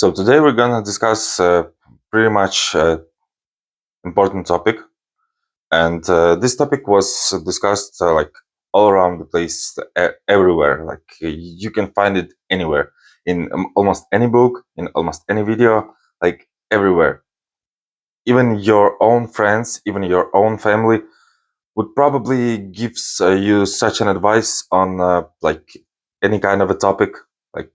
So today we're gonna discuss pretty much important topic, and this topic was discussed like all around the place, everywhere. Like you can find it anywhere, in almost any book, in almost any video, like everywhere. Even your own friends, even your own family would probably give you such an advice on like any kind of a topic. Like,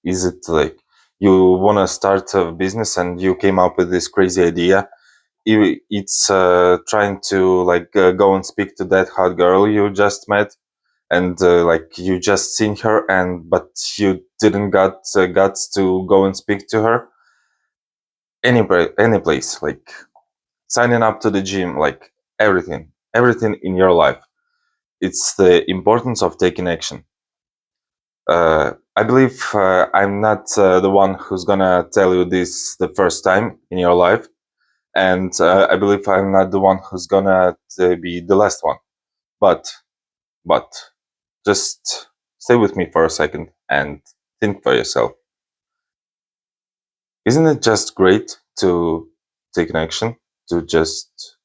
is it like you want to start a business and you came up with this crazy idea? It's trying to like go and speak to that hot girl you just met, and like you just seen her, and but you didn't got guts to go and speak to her. Any place, like signing up to the gym, like everything in your life. It's the importance of taking action. I believe I'm not the one who's gonna tell you this the first time in your life, and I believe I'm not the one who's gonna be the last one. But, but, just stay with me for a second and think for yourself. Isn't it just great to take an action, to just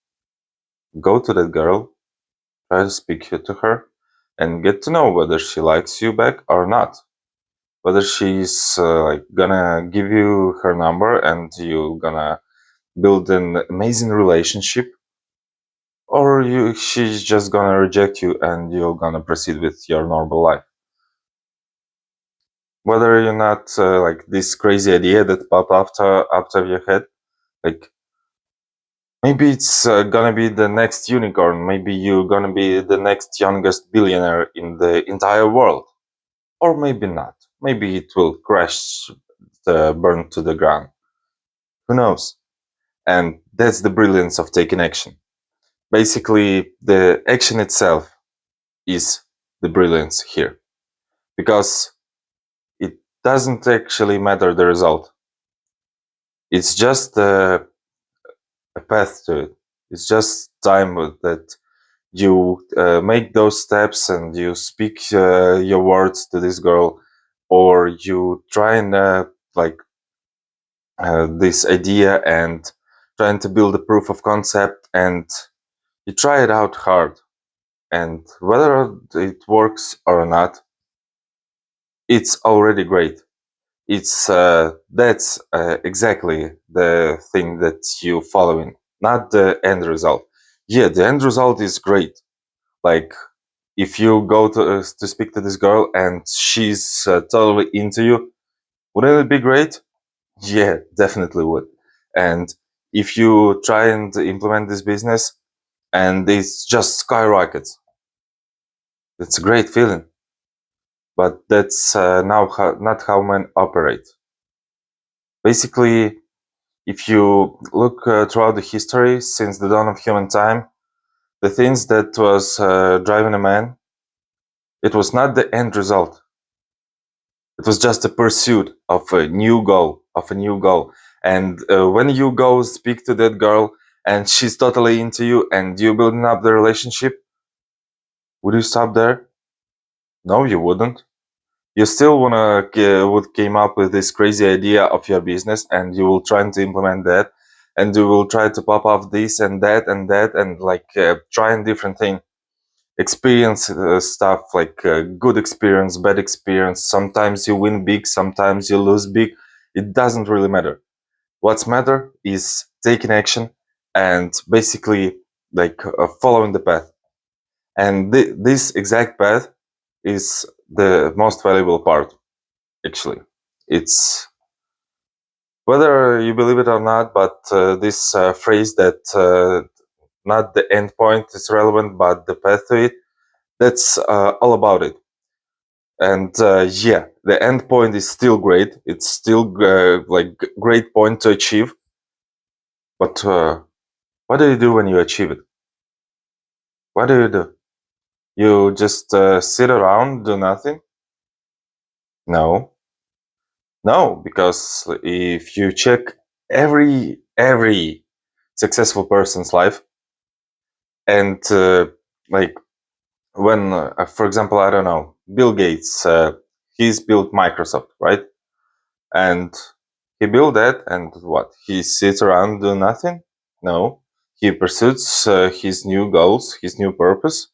go to that girl, try to speak to her, and get to know whether she likes you back or not? Whether she's like gonna give you her number and you gonna build an amazing relationship, or she's just gonna reject you and you're gonna proceed with your normal life. Whether you're not like this crazy idea that pop after your head, like maybe it's gonna be the next unicorn, maybe you're gonna be the next youngest billionaire in the entire world, or maybe not. Maybe it will crash, burn to the ground. Who knows? And that's the brilliance of taking action. Basically, the action itself is the brilliance here, because it doesn't actually matter the result. It's just a path to it. It's just time that you make those steps and you speak your words to this girl, or you try and like this idea and trying to build a proof of concept, and you try it out hard, and whether it works or not, it's already great. It's that's exactly the thing that you following, not the end result. Yeah, the end result is great. Like if you go to speak to this girl and she's totally into you, wouldn't it be great? Yeah, definitely would. And if you try and implement this business and it's just skyrockets, it's a great feeling. But that's not how men operate. Basically, if you look throughout the history since the dawn of human time, the things that was driving a man, it was not the end result. It was just a pursuit of a new goal, And when you go speak to that girl and she's totally into you and you building up the relationship, would you stop there? No, you wouldn't. You still would came up with this crazy idea of your business, and you will try to implement that, and you will try to pop off this and that and that, and like trying different thing, experience stuff, like good experience, bad experience. Sometimes you win big, sometimes you lose big. It doesn't really matter. What's matter is taking action and basically like following the path, and this exact path is the most valuable part. Actually, it's whether you believe it or not, but this phrase that not the end point is relevant but the path to it, that's all about it. And yeah, the end point is still great, it's still like great point to achieve, but what do you do when you achieve it? What do? You just sit around, do nothing? No. No, because if you check every successful person's life, and like when, for example, I don't know, Bill Gates, he's built Microsoft, right? And He built that, and what? He sits around do nothing? No. He pursues his new goals, his new purpose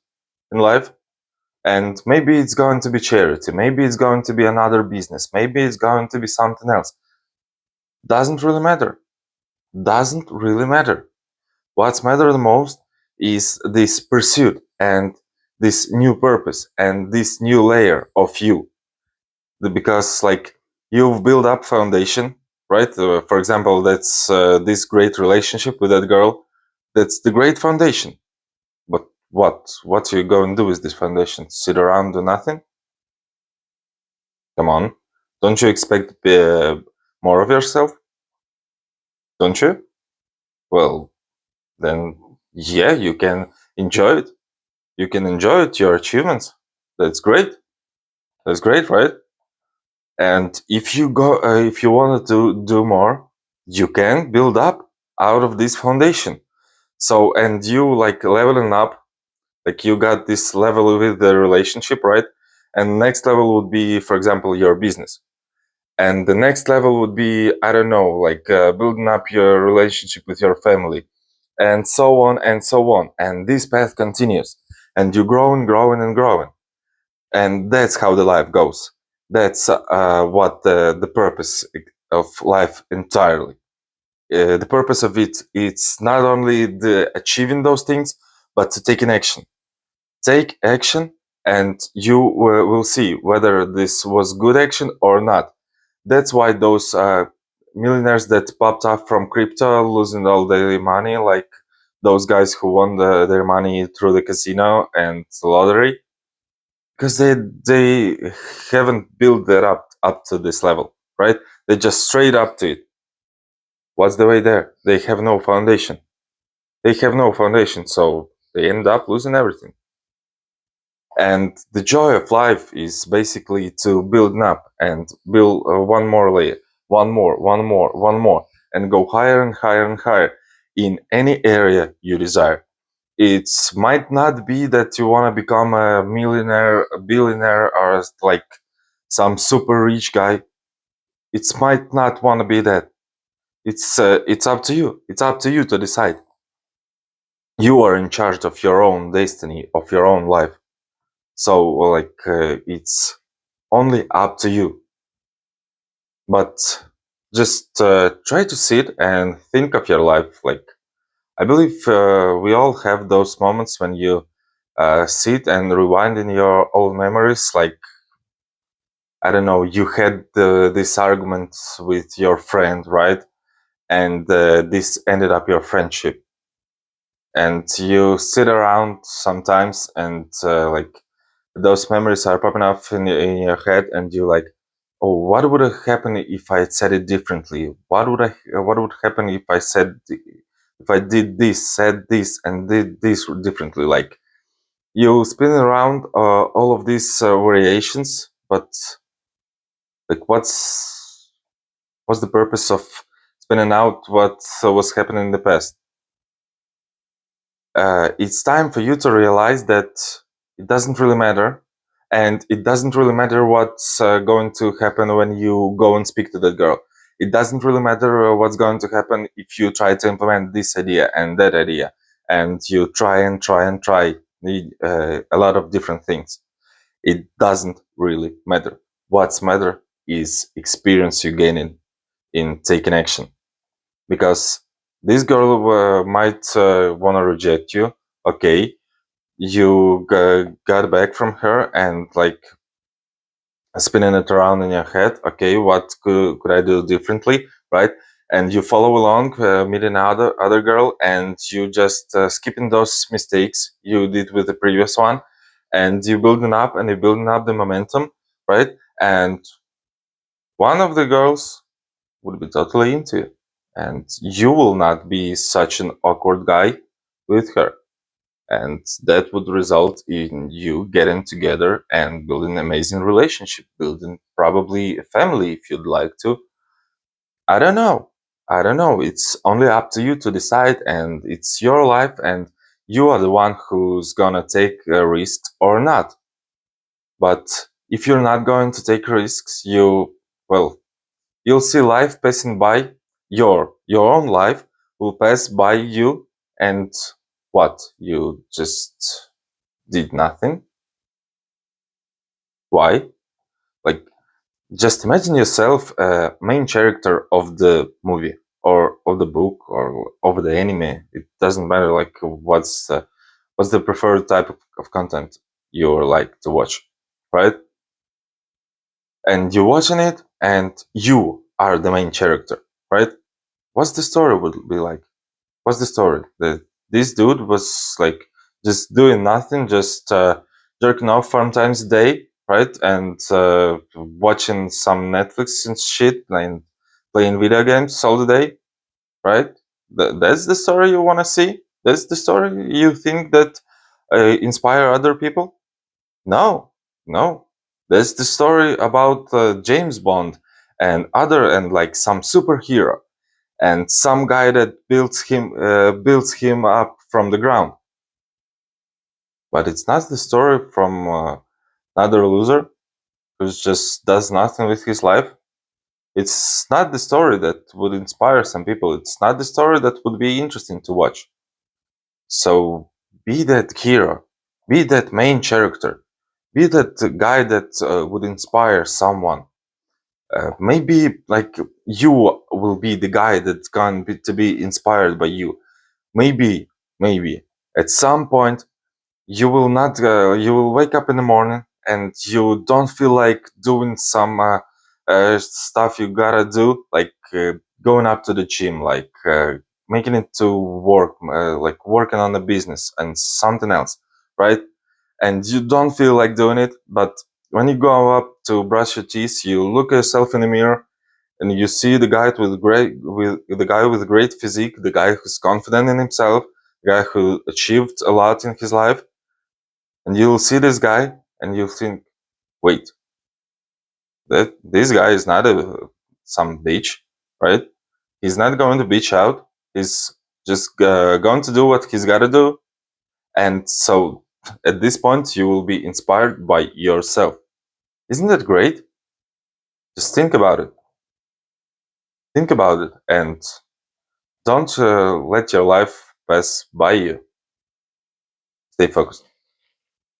in life. And maybe it's going to be charity, maybe it's going to be another business, maybe it's going to be something else. Doesn't really matter. Doesn't really matter. What's matter the most is this pursuit and this new purpose and this new layer of you. Because like you've built up foundation, right? For example, that's this great relationship with that girl. That's the great foundation. But what you going to do with this foundation? Sit around do nothing? Come on, don't you expect more of yourself? Don't you? Well, then yeah, you can enjoy it. You can enjoy it, your achievements. That's great. That's great, right? And if you wanted to do more, you can build up out of this foundation. So, and you like leveling up, like you got this level with the relationship, right? And next level would be, for example, your business. And the next level would be, I don't know, like building up your relationship with your family, and so on and so on. And this path continues, and you growing, growing, and growing. And that's how the life goes. That's what the purpose of life entirely. The purpose of it's not only the achieving those things, but to take an action. Take action, and you will see whether this was good action or not. That's why those millionaires that popped up from crypto losing all their money, like those guys who won their money through the casino and the lottery, because they haven't built that up to this level, right? They just straight up to it. What's the way there? They have no foundation. They have no foundation, so they end up losing everything. And the joy of life is basically to build up and build one more layer, one more, and go higher and higher and higher in any area you desire. It might not be that you want to become a millionaire, a billionaire, or like some super rich guy. It might not want to be that. It's up to you. It's up to you to decide. You are in charge of your own destiny, of your own life. So like it's only up to you. But just try to sit and think of your life. Like I believe we all have those moments when you sit and rewind in your old memories. Like I don't know, you had this argument with your friend, right? And this ended up your friendship. And you sit around sometimes, and like those memories are popping up in your head, and you like, oh, what would have happened if I said it differently? What would happen if if I did this, said this, and did this differently? Like you spin around all of these variations, but like what's the purpose of spinning out what was happening in the past? It's time for you to realize that it doesn't really matter, and it doesn't really matter what's going to happen when you go and speak to that girl. It doesn't really matter what's going to happen if you try to implement this idea and that idea, and you try and try and try a lot of different things. It doesn't really matter. What's matter is experience you gain in taking action, because this girl might want to reject you. Okay, you got back from her and like spinning it around in your head. Okay, what could I do differently, right? And you follow along, meeting other girl, and you just skipping those mistakes you did with the previous one, and you building up and you building up the momentum, right? And one of the girls would be totally into it, and you will not be such an awkward guy with her, and that would result in you getting together and building an amazing relationship, building probably a family if you'd like to. I don't know i don't know it's only up to you to decide, and it's your life, and you are the one who's gonna take risks or not. But if you're not going to take risks, well, you'll see life passing by. Your own life will pass by you, and what? You just did nothing. Why? Like, just imagine yourself a main character of the movie or of the book or of the anime. It doesn't matter. Like, what's the preferred type of content you like to watch, right? And you're watching it, and you are the main character, right? What's the story would be like? What's the story? That this dude was like just doing nothing, just jerking off 4 times a day, right? And watching some Netflix and shit, and playing video games all the day, right? That's the story you want to see. That's the story you think that inspire other people. No, no. That's the story about James Bond and other and like some superhero and some guy that builds him up from the ground. But it's not the story from another loser who just does nothing with his life. It's not the story that would inspire some people. It's not the story that would be interesting to watch. So be that hero, be that main character, be that guy that would inspire someone. Maybe like you will be the guy that's going to be inspired by you. Maybe at some point you will not you will wake up in the morning and you don't feel like doing some stuff you gotta do, like going up to the gym, like making it to work, like working on a business and something else, right? And you don't feel like doing it, but when you go up to brush your teeth, you look at yourself in the mirror and you see the guy with great physique, the guy who's confident in himself, the guy who achieved a lot in his life, and you'll see this guy and you'll think, wait, that this guy is not some bitch, right? He's not going to bitch out. He's just going to do what he's got to do, and so at this point you will be inspired by yourself. Isn't that great? Just think about it. Think about it, and don't let your life pass by you. Stay focused.